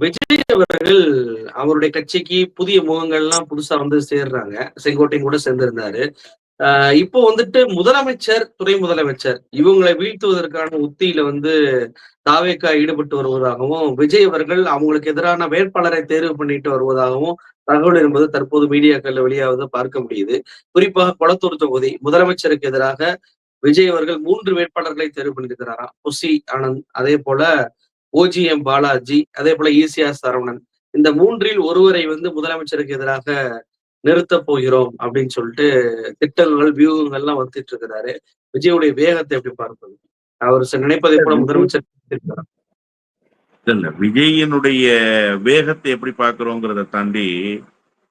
விஜய் அவர்கள் அவருடைய கட்சிக்கு புதிய முகங்கள்லாம் புதுசா வந்து சேர்றாங்க. செங்கோட்டையன் கூட சேர்ந்திருந்தாரு. இப்போ வந்துட்டு முதலமைச்சர், துணை முதலமைச்சர் இவங்களை வீழ்த்துவதற்கான உத்தியில வந்து தாவேகா ஈடுபட்டு வருவதாகவும், விஜய் அவர்கள் அவங்களுக்கு எதிரான வேட்பாளரை தேர்வு பண்ணிட்டு வருவதாகவும் தகவல் என்பது தற்போது மீடியாக்கள்ல வெளியாவத பார்க்க முடியுது. குறிப்பாக கொளத்தூர் தொகுதி முதலமைச்சருக்கு எதிராக விஜய் அவர்கள் 3 வேட்பாளர்களை தேர்வு பண்ணியிருக்கிறாராம். புசி ஆனந்த், அதேபோல ஓஜிஎம் பாலாஜி, அதேபோல ஈசிஆர் சரவணன். இந்த 3ல் ஒருவரை வந்து முதலமைச்சருக்கு எதிராக நிறுத்தப் போகிறோம் அப்படின்னு சொல்லிட்டு திட்டங்கள், வியூகங்கள்லாம் வகுத்துட்டு இருக்கிறாரு. விஜயுடைய வேகத்தை எப்படி பார்ப்பது? அவர் நினைப்பதைப் போல விஜய் முதலமைச்சர் இருக்கிறாரா? இல்ல விஜயினுடைய வேகத்தை எப்படி பார்க்கிறோங்கிறத தாண்டி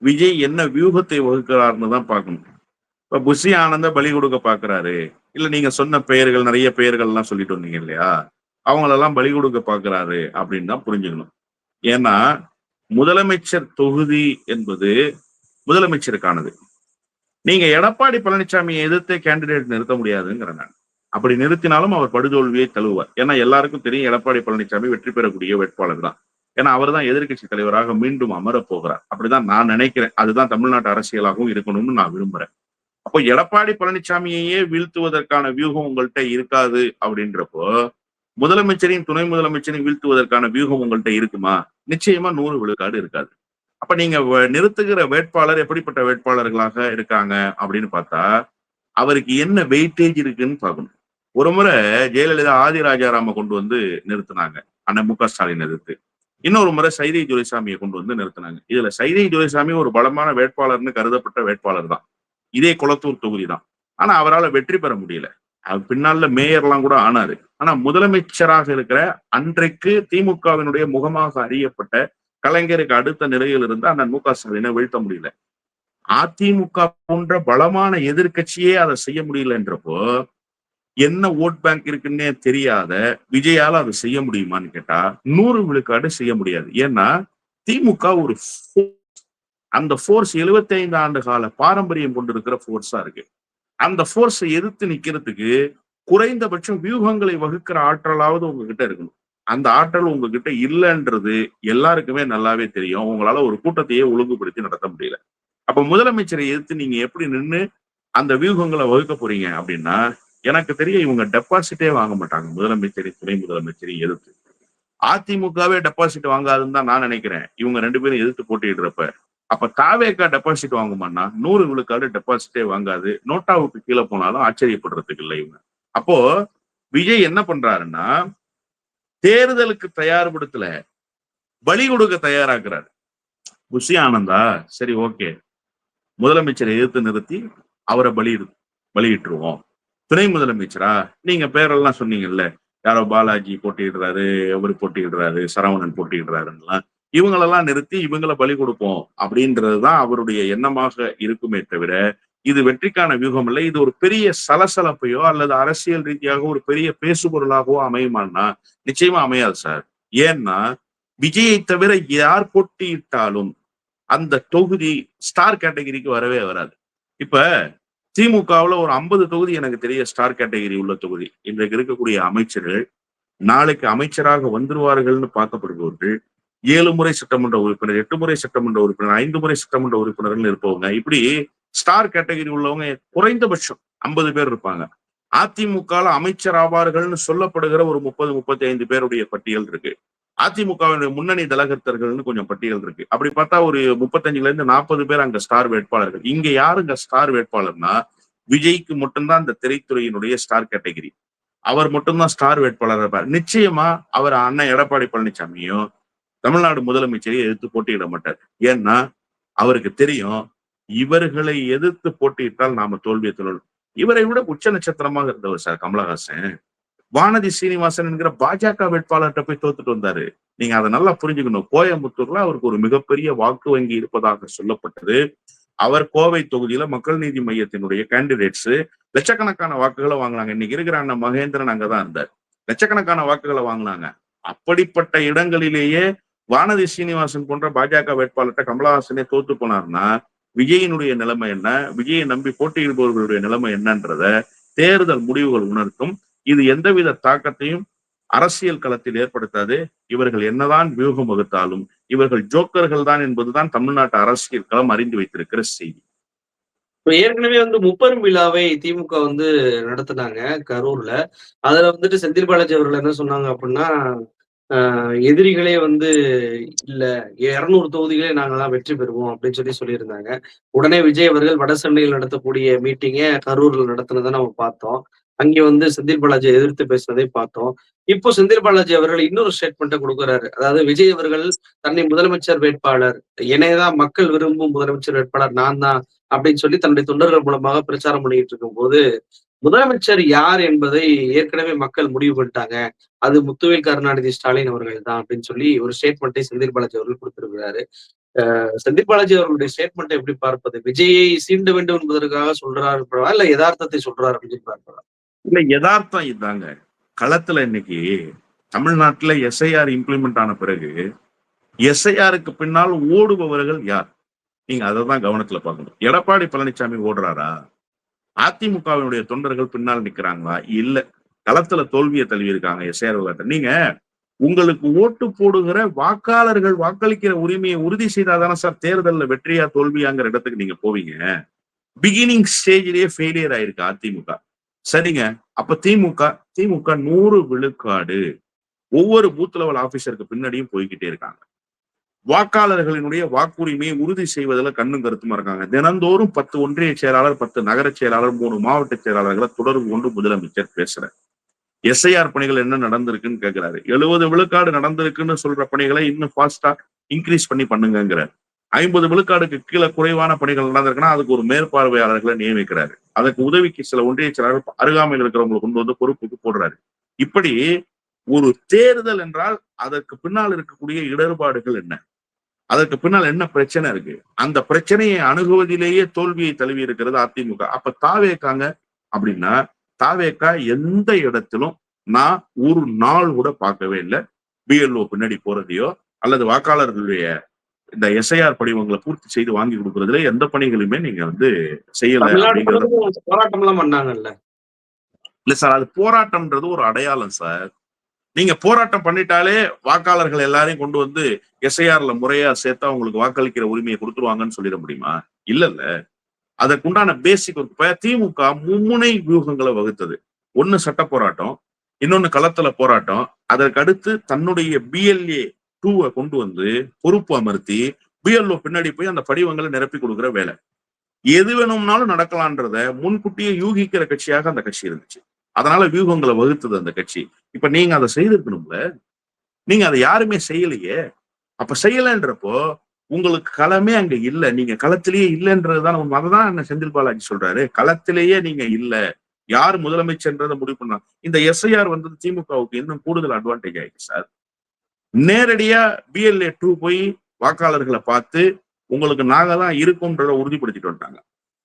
விஜய் என்ன வியூகத்தை வகுக்கிறாருன்னு தான் பார்க்கணும். இப்ப புஷி ஆனந்த பலி கொடுக்க பாக்குறாரு, இல்ல நீங்க சொன்ன பெயர்கள் நிறைய பெயர்கள் எல்லாம் சொல்லிட்டு வந்தீங்க இல்லையா, அவங்களெல்லாம் பலி கொடுக்க பாக்குறாரு அப்படின்னு தான் புரிஞ்சுக்கணும். ஏன்னா முதலமைச்சர் தொகுதி என்பது முதலமைச்சருக்கானது. நீங்க எடப்பாடி பழனிசாமியை எதிர்த்து கேண்டிடேட் நிறுத்த முடியாதுங்கிற நான். அப்படி நிறுத்தினாலும் அவர் படுதோல்வியை தழுவார். ஏன்னா எல்லாருக்கும் தெரியும் எடப்பாடி பழனிசாமி வெற்றி பெறக்கூடிய வேட்பாளர் தான். ஏன்னா அவர் தான் எதிர்கட்சி தலைவராக மீண்டும் அமரப் போகிறார். அப்படிதான் நான் நினைக்கிறேன். அதுதான் தமிழ்நாட்டு அரசியலாகவும் இருக்கணும்னு நான் விரும்புறேன். அப்போ எடப்பாடி பழனிசாமியையே வீழ்த்துவதற்கான வியூகம் உங்கள்கிட்ட இருக்காது அப்படின்றப்போ முதலமைச்சரையும் துணை முதலமைச்சரையும் வீழ்த்துவதற்கான வியூகம் உங்கள்கிட்ட இருக்குமா? நிச்சயமா 100 விழுக்காடு இருக்காது. அப்ப நீங்க நிறுத்துகிற வேட்பாளர் எப்படிப்பட்ட வேட்பாளர்களாக இருக்காங்க அப்படின்னு பார்த்தா அவருக்கு என்ன வெயிட்டேஜ் இருக்குன்னு பார்க்கணும். ஒரு முறை ஜெயலலிதா ஆதி ராஜாராம கொண்டு வந்து நிறுத்தினாங்க, அண்ணன் மு க ஸ்டாலின் எதிர்த்து. இன்னொரு முறை சைதை துரைசாமியை கொண்டு வந்து நிறுத்தினாங்க. இதுல சைதை துரைசாமி ஒரு பலமான வேட்பாளர்னு கருதப்பட்ட வேட்பாளர் தான். இதே கொளத்தூர் தொகுதி தான். ஆனா அவரால் வெற்றி பெற முடியல. பின்னால மேயர்லாம் கூட ஆனாரு. ஆனா முதலமைச்சராக இருக்கிற அன்றைக்கு திமுகவினுடைய முகமாக அறியப்பட்ட கலைஞருக்கு அடுத்த நிலையில் இருந்து அண்ணன் மு க ஸ்டாலினை வீழ்த்த முடியல. அதிமுக போன்ற பலமான எதிர்கட்சியே அதை செய்ய முடியலன்றப்போ என்ன ஓட் பேங்க் இருக்குன்னே தெரியாத விஜயால அதை செய்ய முடியுமான்னு கேட்டா 100 விழுக்காடு செய்ய முடியாது. ஏன்னா திமுக ஒரு அந்த போர்ஸ் 75 ஆண்டு கால பாரம்பரியம் கொண்டிருக்கிற போர்ஸா இருக்கு. அந்த போர்ஸை எதிர்த்து நிக்கிறதுக்கு குறைந்தபட்சம் வியூகங்களை வகுக்கிற ஆற்றலாவது உங்ககிட்ட இருக்கணும். அந்த ஆற்றல் உங்ககிட்ட இல்லைன்றது எல்லாருக்குமே நல்லாவே தெரியும். உங்களால ஒரு கூட்டத்தையே ஒழுங்குபடுத்தி நடத்த முடியல. அப்ப முதலமைச்சரை எதிர்த்து நீங்க எப்படி நின்று அந்த வியூகங்களை வகுக்க போறீங்க அப்படின்னா எனக்கு தெரிய இவங்க டெபாசிட்டே வாங்க மாட்டாங்க. முதலமைச்சரை துணை முதலமைச்சரை எதிர்த்து அதிமுகவே டெபாசிட் வாங்காதுன்னு தான் நான் நினைக்கிறேன். இவங்க 2 பேரும் எதிர்த்து போட்டியிடுறப்ப அப்ப தாவேக்கா டெபாசிட் வாங்குமான்னா 100 விழுக்காடு டெபாசிட்டே வாங்காது. நோட்டாவுக்கு கீழே போனாலும் ஆச்சரியப்படுறதுக்கு இல்லை இவங்க. அப்போ விஜய் என்ன பண்றாருன்னா தேர்தலுக்கு தயார்படுத்தல பலி கொடுக்க தயாராக்குறாரு. புஷி ஆனந்தா சரி ஓகே, முதலமைச்சரை எதிர்த்து நிறுத்தி அவரை பலியிட்டுருவோம். துணை முதலமைச்சரா நீங்க பேரெல்லாம் சொன்னீங்கல்ல, யாரோ பாலாஜி போட்டியிடுறாரு, அவரு போட்டியிடுறாரு, சரவணன் போட்டியிடுறாருலாம், இவங்களெல்லாம் நிறுத்தி இவங்களை பலி கொடுப்போம் அப்படின்றதுதான் அவருடைய எண்ணமாக இருக்குமே தவிர இது வெற்றிக்கான வியூகம் இல்லை. இது ஒரு பெரிய சலசலப்பையோ அல்லது அரசியல் ரீதியாக ஒரு பெரிய பேசுபொருளாகவோ அமையுமான்னா நிச்சயமா அமையாது சார். ஏன்னா விஜயை தவிர யார் போட்டியிட்டாலும் அந்த தொகுதி ஸ்டார் கேட்டகரிக்கு வரவே வராது. இப்ப திமுகவுல ஒரு 50 தொகுதி எனக்கு தெரிய ஸ்டார் கேட்டகரி உள்ள தொகுதி. இன்றைக்கு இருக்கக்கூடிய அமைச்சர்கள் நாளைக்கு அமைச்சராக வந்துருவார்கள்னு பார்க்கப்படுபவர்கள் 7 முறை சட்டமன்ற உறுப்பினர், 8 முறை சட்டமன்ற உறுப்பினர், 5 முறை சட்டமன்ற உறுப்பினர்கள் இருப்பவங்க. இப்படி ஸ்டார் கேட்டகரி உள்ளவங்க குறைந்தபட்சம் 50 பேர் இருப்பாங்க. அதிமுக அமைச்சர் ஆவார்கள்னு சொல்லப்படுகிற ஒரு 30-35 பேருடைய பட்டியல் இருக்கு. அதிமுகவினுடைய முன்னணி தலகர்த்தர்கள்னு கொஞ்சம் பட்டியல் இருக்கு. அப்படி பார்த்தா ஒரு 35ல இருந்து 40 பேர் அங்க ஸ்டார் வேட்பாளர்கள். இங்க யாருங்க ஸ்டார் வேட்பாளர்னா விஜய்க்கு மட்டும்தான் இந்த திரைத்துறையினுடைய ஸ்டார் கேட்டகரி. அவர் மட்டும்தான் ஸ்டார் வேட்பாளர் இருப்பார். நிச்சயமா அவர் அண்ணன் எடப்பாடி பழனிசாமியும் தமிழ்நாடு முதலமைச்சரையும் எதிர்த்து போட்டியிட மாட்டார். ஏன்னா அவருக்கு தெரியும் இவர்களை எதிர்த்து போட்டியிட்டால் நாம தோல்வியை சொல்லணும். இவரை விட உச்ச நட்சத்திரமாக இருந்தவர் சார் கமலஹாசன். வானதி சீனிவாசன் என்கிற பாஜக வேட்பாளர்கிட்ட போய் தோத்துட்டு வந்தாரு. நீங்க அதை நல்லா புரிஞ்சுக்கணும். கோயம்புத்தூர்ல அவருக்கு ஒரு மிகப்பெரிய வாக்கு வங்கி இருப்பதாக சொல்லப்பட்டது. அவர் கோவை தொகுதியில மக்கள் நீதி மையத்தினுடைய கேண்டிடேட்ஸ் லட்சக்கணக்கான வாக்குகளை வாங்கினாங்க. இன்னைக்கு இருக்கிற அண்ணன் மகேந்திரன் அங்கதான் இருந்தார். லட்சக்கணக்கான வாக்குகளை வாங்கினாங்க. அப்படிப்பட்ட இடங்களிலேயே வானதி சீனிவாசன் போன்ற பாஜக வேட்பாளர்கிட்ட கமலஹாசனே தோத்து போனார்னா விஜயினுடைய நிலைமை என்ன, விஜயை நம்பி போட்டியிடுபவர்களுடைய நிலைமை என்னன்றத தேர்தல் முடிவுகள் உணர்த்தும். இது எந்தவித தாக்கத்தையும் அரசியல் களத்தில் ஏற்படுத்தாது. இவர்கள் என்னதான் வியூகம் வகுத்தாலும் இவர்கள் ஜோக்கர்கள் தான் என்பதுதான் தமிழ்நாட்டு அரசியல் களம் அறிந்து வைத்திருக்கிற செய்தி. இப்ப ஏற்கனவே முப்பெரும் விழாவை திமுக நடத்துனாங்க கரூர்ல. அதுல செந்தில் பாலாஜி அவர்கள் என்ன சொன்னாங்க அப்டின்னா, எதிரிகளே இல்ல 200 தொகுதிகளே நாங்கலாம் வெற்றி பெறுவோம் அப்படின்னு சொல்லியிருந்தாங்க. உடனே விஜய் அவர்கள் வடசென்னையில் நடத்தக்கூடிய மீட்டிங்க கரூர்ல நடத்துனத நம்ம பார்த்தோம். அங்கே செந்தில் பாலாஜிய எதிர்த்து பேசுனதை பார்த்தோம். இப்போ செந்தில் பாலாஜி அவர்கள் இன்னொரு ஸ்டேட்மெண்ட்ட குடுக்குறாரு. அதாவது விஜய் அவர்கள் தன்னை முதலமைச்சர் வேட்பாளர், என்னைய தான் மக்கள் விரும்பும் முதலமைச்சர் வேட்பாளர் நான் தான் அப்படின்னு சொல்லி தன்னுடைய தொண்டர்கள் மூலமாக பிரச்சாரம் பண்ணிட்டு இருக்கும்போது, முதலமைச்சர் யார் என்பதை ஏற்கனவே மக்கள் முடிவு பண்ணிட்டாங்க. அது முத்துவேல் கருணாநிதி ஸ்டாலின் அவர்கள் தான் அப்படின்னு சொல்லி ஒரு ஸ்டேட்மெண்ட்டை செந்தில் பாலாஜி அவர்கள் குடுத்திருக்கிறாரு. செந்தில் பாலாஜி அவர்களுடைய ஸ்டேட்மெண்ட்டை எப்படி பார்ப்பது? விஜயை சீண்ட வேண்டும் என்பதற்காக சொல்றாரு இல்ல எதார்த்தத்தை சொல்றாரு அப்படின்னு சொல்லி பார்ப்பதா? இல்ல யதார்த்தம் இதாங்க. களத்துல இன்னைக்கு தமிழ்நாட்டுல எஸ்ஐஆர் இம்ப்ளிமெண்ட் ஆன பிறகு எஸ்ஐஆருக்கு பின்னால் ஓடுபவர்கள் யார்? நீங்க அததான் கவனத்துல பார்க்கணும். எடப்பாடி பழனிசாமி ஓடுறாரா? அதிமுகவினுடைய தொண்டர்கள் பின்னால் நிக்கிறாங்களா? இல்ல. களத்துல தோல்வியை தழுவி இருக்காங்க எஸ்ஐஆர் விவகாரத்தை. நீங்க உங்களுக்கு ஓட்டு போடுகிற வாக்காளர்கள் வாக்களிக்கிற உரிமையை உறுதி செய்தாதானே சார் தேர்தல்ல வெற்றியா தோல்வியாங்கிற இடத்துக்கு நீங்க போவீங்க. பிகினிங் ஸ்டேஜ்லயே ஃபெயிலியர் ஆயிருக்கு அதிமுக. சரிங்க. அப்ப திமுக 100 விழுக்காடு ஒவ்வொரு பூத் லெவல் ஆபீசருக்கு பின்னாடியும் போய்கிட்டே இருக்காங்க. வாக்காளர்களினுடைய வாக்குரிமையை உறுதி செய்வதில் கண்ணும் கருத்துமா இருக்காங்க. தினந்தோறும் 10 ஒன்றிய செயலாளர், 10 நகர செயலாளர், 3 மாவட்ட செயலாளர்களை தொடர்பு கொண்டு முதலமைச்சர் பேசுறார். எஸ்ஐஆர் பணிகள் என்ன நடந்திருக்குன்னு கேட்கிறாரு. 70 விழுக்காடு நடந்திருக்குன்னு சொல்ற பணிகளை இன்னும் ஃபாஸ்டா இன்க்ரீஸ் பண்ணுங்கிறார். 50 விழுக்காடுக்கு கீழே குறைவான பணிகள் நடந்திருக்குன்னா அதுக்கு ஒரு மேற்பார்வையாளர்களை நியமிக்கிறாரு. அதற்கு உதவிக்கு சில ஒன்றிய செயலாளர் அருகாமையில் இருக்கிறவங்களை கொண்டு வந்து பொறுப்புக்கு போடுறாரு. இப்படி ஒரு தேர்தல் என்றால் அதற்கு பின்னால் இருக்கக்கூடிய இடர்பாடுகள் என்ன, அதற்கு பின்னால் என்ன பிரச்சனை இருக்கு, அந்த பிரச்சனையை அணுகுவதிலேயே தோல்வியை தழுவி இருக்கிறது அதிமுக. அப்ப தாவேக்காங்க அப்படின்னா, தாவேக்கா எந்த இடத்திலும் நான் ஒரு நாள் கூட பார்க்கவே இல்லை பிஎல்ஓ பின்னாடி போறதையோ அல்லது வாக்காளர்களுடைய இந்த எஸ்ஐஆர் படிவங்களை பூர்த்தி செய்து வாங்கி கொடுக்கறதுல எந்த பணிகளுமே நீங்க செய்யல அப்படிங்கிறத. போராட்டம் எல்லாம் பண்ணாங்கல்ல. இல்ல சார், அது போராட்டம்ன்றது ஒரு அடையாளம் சார். நீங்க போராட்டம் பண்ணிட்டாலே வாக்காளர்கள் எல்லாரையும் கொண்டு வந்து எஸ்ஐஆர்ல முறையா சேர்த்தா உங்களுக்கு வாக்களிக்கிற உரிமையை கொடுத்துருவாங்கன்னு சொல்லிட முடியுமா? இல்ல. அதற்குண்டான பேசிக் திமுக மும்முனை வியூகங்களை வகுத்தது. ஒண்ணு சட்ட போராட்டம், இன்னொன்னு களத்துல போராட்டம், அதற்கு அடுத்து தன்னுடைய பிஎல்ஏ 2 கொண்டு வந்து பொறுப்பு அமர்த்தி பிஎல்ஓ பின்னாடி போய் அந்த படிவங்களை நிரப்பி கொடுக்குற வேலை. எது வேணும்னாலும் நடக்கலான்றத முன்கூட்டியே யூகிக்கிற கட்சியாக அந்த கட்சி இருந்துச்சு. அதனால வியூகங்களை வகுத்தது அந்த கட்சி. இப்ப நீங்க அதை செய்திருக்கணும்ல, நீங்க அதை யாருமே செய்யலையே. அப்ப செய்யலன்றப்போ உங்களுக்கு களமே அங்க இல்ல, நீங்க களத்திலேயே இல்லைன்றதுதான் உண்மை. அததான் செந்தில் பாலாஜி சொல்றாரு, களத்திலேயே நீங்க இல்ல, யார் முதலமைச்சர்ன்றதை முடிவு பண்ணா. இந்த எஸ்ஐஆர் திமுகவுக்கு இன்னும் கூடுதல் அட்வான்டேஜ் ஆயிடுச்சு சார். நேரடியா பிஎல்ஏ 2 போய் வாக்காளர்களை பார்த்து உங்களுக்கு நாங்க தான் இருக்கோம்ன்றத உறுதிப்படுத்திட்டு வந்துட்டாங்க.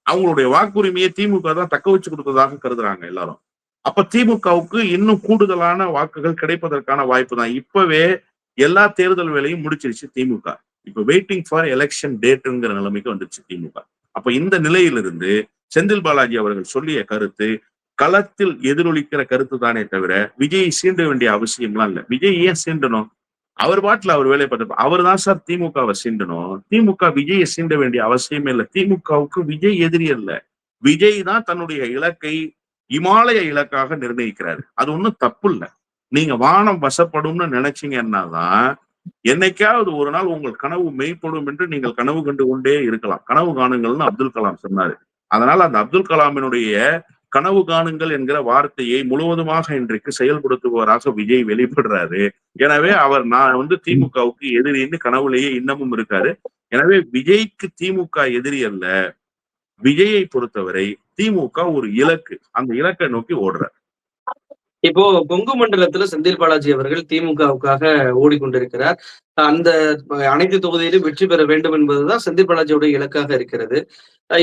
அவங்களுடைய வாக்குரிமையை திமுக தான் தக்க வச்சு கொடுத்ததாக கருதுறாங்க எல்லாரும். அப்ப திமுகவுக்கு இன்னும் கூடுதலான வாக்குகள் கிடைப்பதற்கான வாய்ப்பு தான். இப்பவே எல்லா தேர்தல் வேலையும் முடிச்சிருச்சு திமுக. இப்ப வெயிட்டிங் ஃபார் எலெக்ஷன் டேட்ங்கிற நிலைமைக்கு வந்துருச்சு திமுக. அப்ப இந்த நிலையிலிருந்து செந்தில் பாலாஜி அவர்கள் சொல்லிய கருத்து களத்தில் எதிரொலிக்கிற கருத்து தானே தவிர விஜயை சீண்ட வேண்டிய அவசியம்லாம் இல்லை. விஜய் ஏன் சீண்டணும்? அவர் பாட்டுல அவர் வேலையை பார்த்து அவர் தான் சார் திமுகவை சீண்டணும். திமுக விஜயை சீண்ட வேண்டிய அவசியமே இல்லை. திமுகவுக்கு விஜய் எதிரி அல்ல. விஜய் தான் தன்னுடைய இலக்கை இமாலய இலக்காக நிர்ணயிக்கிறாரு. அது ஒண்ணும் தப்பு இல்லை. நீங்க வானம் வசப்படும்னு நினைச்சீங்கன்னாதான் என்னைக்காவது ஒரு நாள் உங்கள் கனவு மெய்ப்படும் என்று நீங்கள் கனவு கண்டு கொண்டே இருக்கலாம். கனவு காணுங்கள்னு அப்துல் கலாம் சொன்னாரு. அதனால அந்த அப்துல் கலாமினுடைய கனவு காணுங்கள் என்கிற வார்த்தையை முழுவதுமாக இன்றைக்கு செயல்படுத்துபவராக விஜய் வெளிப்படுறாரு. எனவே அவர் நான் திமுகவுக்கு எதிரின்னு கனவுலேயே இன்னமும் இருக்காரு. எனவே விஜய்க்கு திமுக எதிரி அல்ல. விஜயை பொறுத்தவரை திமுக ஒரு இலக்கு, அந்த இலக்கை நோக்கி ஓடுறார். இப்போ கொங்கு மண்டலத்துல செந்தில் பாலாஜி அவர்கள் திமுகவுக்காக ஓடிக்கொண்டிருக்கிறார். அந்த அனைத்து தொகுதியிலும் வெற்றி பெற வேண்டும் என்பதுதான் செந்தில் பாலாஜியோட இலக்காக இருக்கிறது.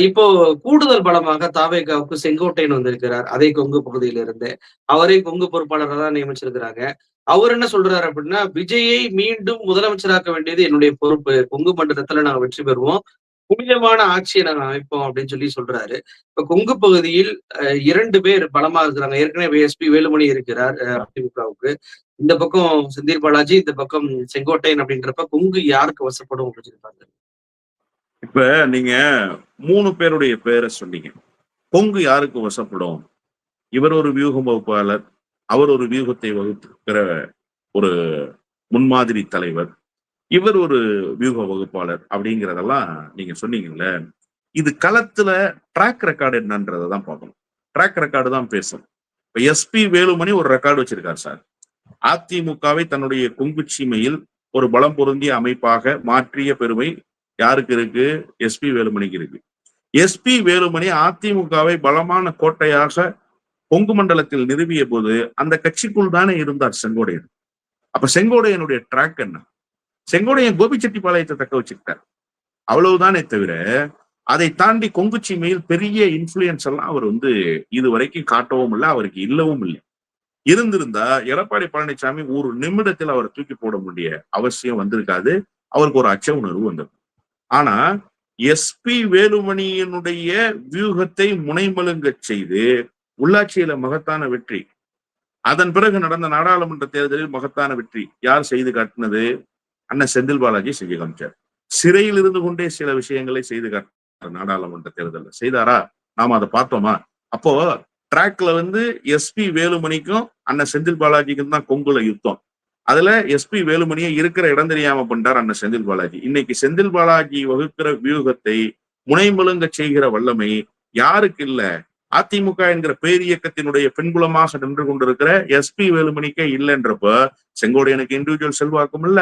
இப்போ கூடுதல் பலமாக தாவேகாவுக்கு செங்கோட்டையன் வந்திருக்கிறார். அதே கொங்கு பகுதியிலிருந்து அவரே கொங்கு பொறுப்பாளராக தான் நியமிச்சிருக்கிறாங்க. அவர் என்ன சொல்றாரு அப்படின்னா, விஜயை மீண்டும் முதலமைச்சராக்க வேண்டியது என்னுடைய பொறுப்பு. கொங்கு மண்டலத்துல நாங்க வெற்றி பெறுவோம். புனிதமான ஆட்சியை நாங்க அமைப்போம் அப்படின்னு சொல்றாரு. இப்ப கொங்கு பகுதியில் 2 பேர் பலமா இருக்கிறாங்க. ஏற்கனவே எஸ்பி வேலுமணி இருக்கிறார் அதிமுகவுக்கு. இந்த பக்கம் செந்தில் பாலாஜி, இந்த பக்கம் செங்கோட்டையன் அப்படின்றப்ப கொங்கு யாருக்கு வசப்படும் அப்படின்னு சொல்லி பார்க்கிறீங்க? இப்ப நீங்க 3 பேருடைய பேரை சொன்னீங்க. கொங்கு யாருக்கு வசப்படும்? இவர் ஒரு வியூகம் வகுப்பாளர், அவர் ஒரு வியூகத்தை வகுக்கிற ஒரு முன்மாதிரி தலைவர், இவர் ஒரு வியூக வகுப்பாளர் அப்படிங்கிறதெல்லாம் நீங்க சொன்னீங்கல்ல. இது களத்துல ட்ராக் ரெக்கார்டு என்னன்றதை தான் பார்க்கணும். ட்ராக் ரெக்கார்டு தான் பேசும். இப்ப எஸ்பி வேலுமணி ஒரு ரெக்கார்டு வச்சிருக்காரு சார். அதிமுகவை தன்னுடைய கொங்கு சீமையில் ஒரு பலம் பொருந்திய அமைப்பாக மாற்றிய பெருமை யாருக்கு இருக்கு? எஸ்பி வேலுமணிக்கு இருக்கு. எஸ்பி வேலுமணி அதிமுகவை பலமான கோட்டையாக கொங்கு மண்டலத்தில் நிறுவிய போது அந்த கட்சிக்குள் தானே இருந்தார் செங்கோடையன். அப்ப செங்கோடையனுடைய ட்ராக் என்ன? செங்கோடையன் கோபிச்செட்டிப்பாளையத்தை தக்க வச்சுக்கிட்டார், அவ்வளவுதானே தவிர அதை தாண்டி கொங்கு சீமையில் பெரிய இன்ஃபுளுயன்ஸ் எல்லாம் அவர் இது வரைக்கும் காட்டவும் இல்லை, அவருக்கு இல்லவும் இல்லை. இருந்திருந்தா எடப்பாடி பழனிசாமி ஒரு நிமிடத்தில் அவரை தூக்கி போட வேண்டிய அவசியம் வந்திருக்காது, அவருக்கு ஒரு அச்ச உணர்வு வந்தது. ஆனா எஸ்பி வேலுமணியினுடைய வியூகத்தை முனைமலுங்க செய்து உள்ளாட்சியில மகத்தான வெற்றி, அதன் பிறகு நடந்த நாடாளுமன்ற தேர்தலில் மகத்தான வெற்றி யார் செய்து காட்டினது? அண்ணன் செந்தில் பாலாஜி செஞ்சு காமிச்சார். சிறையில் இருந்து கொண்டே சில விஷயங்களை செய்து காட்டினார் நாடாளுமன்ற தேர்தலில். செய்தாரா? நாம அதை பார்த்தோமா? அப்போ ட்ராக்ல எஸ்பி வேலுமணிக்கும் அண்ணன் செந்தில் பாலாஜிக்கும் தான் கொங்குல யுத்தம். அதுல எஸ்பி வேலுமணியை இருக்கிற இடம் தெரியாம பண்ணிட்டார் அண்ணன் செந்தில் பாலாஜி. இன்னைக்கு செந்தில் பாலாஜி வகுக்கிற வியூகத்தை முனைமுழுங்க செய்கிற வல்லமை யாருக்கு இல்ல? அதிமுக என்கிற பேரியக்கத்தினுடைய பின்புலமாக நின்று கொண்டிருக்கிற எஸ்பி வேலுமணிக்கே இல்லைன்றப்ப செங்கோடையனுக்கு இண்டிவிஜுவல் செல்வாக்கும் இல்ல,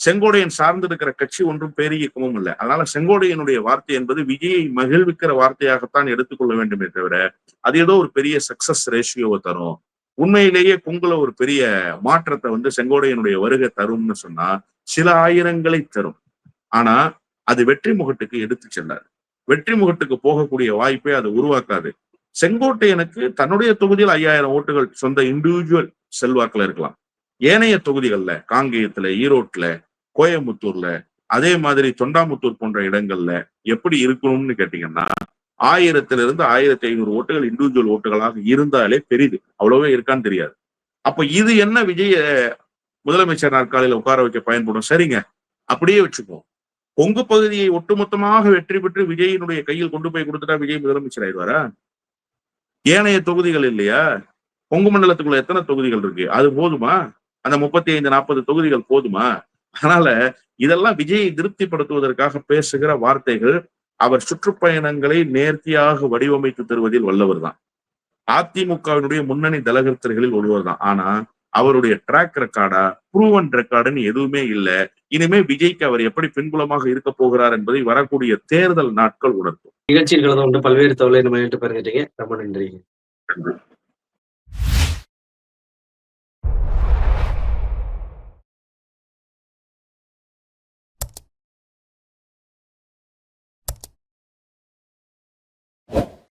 செங்கோடையன் சார்ந்திருக்கிற கட்சி ஒன்றும் பேரியக்கமும் இல்லை. அதனால செங்கோடையனுடைய வார்த்தை என்பது விஜயை மகிழ்விக்கிற வார்த்தையாகத்தான் எடுத்துக்கொள்ள வேண்டுமே தவிர அது ஏதோ ஒரு பெரிய சக்சஸ் ரேஷியோவை தரும், உண்மையிலேயே கொங்குல ஒரு பெரிய மாற்றத்தை செங்கோடையனுடைய வருகை தரும்னு சொன்னா சில ஆயிரங்களை தரும். ஆனா அது வெற்றி முகட்டுக்கு எடுத்து செல்லாது. வெற்றி முகட்டுக்கு போகக்கூடிய வாய்ப்பை அது உருவாக்காது. செங்கோட்டையனுக்கு தன்னுடைய தொகுதியில் 5000 ஓட்டுகள் சொந்த இண்டிவிஜுவல் செல்வாக்குல இருக்கலாம். ஏனைய தொகுதிகள்ல காங்கேயத்துல, ஈரோட்ல, கோயம்புத்தூர்ல, அதே மாதிரி தொண்டாமுத்தூர் போன்ற இடங்கள்ல எப்படி இருக்கணும்னு கேட்டீங்கன்னா 1000 1500 ஓட்டுகள் இண்டிவிஜுவல் ஓட்டுகளாக இருந்தாலே பெரிது. அவ்வளவே இருக்கான்னு தெரியாது. அப்ப இது என்ன விஜய முதலமைச்சர் நாற்காலியில உட்கார வைக்க பயன்படும்? சரிங்க, அப்படியே வச்சுப்போம். கொங்கு பகுதியை ஒட்டுமொத்தமாக வெற்றி பெற்று விஜயினுடைய கையில் கொண்டு போய் கொடுத்துட்டா விஜய் முதலமைச்சர் ஆயிடுவாரா? ஏனைய தொகுதிகள் இல்லையா? கொங்கு மண்டலத்துக்குள்ள எத்தனை தொகுதிகள் இருக்கு? அது போதுமா? அந்த 35-40 தொகுதிகள் போதுமா? அதனால இதெல்லாம் விஜயை திருப்திப்படுத்துவதற்காக பேசுகிற வார்த்தைகள். அவர் சுற்றுப்பயணங்களை நேர்த்தியாக வடிவமைத்து தருவதில் வல்லவர் தான். அதிமுகவினுடைய முன்னணி தலகர்த்தர்களில் ஒருவர் தான். ஆனா அவருடைய ட்ராக் ரெக்கார்டா, ப்ரூவன் ரெக்கார்டுன்னு எதுவுமே இல்லை. இனிமே விஜய்க்கு அவர் எப்படி பின்புலமாக இருக்க போகிறார் என்பதை வரக்கூடிய தேர்தல் நாட்கள் உணர்த்தும். நிகழ்ச்சியில் கலந்து கொண்டு பல்வேறு தகவலை நம்ம பகிர்ந்துட்டீங்க. ரொம்ப நன்றி.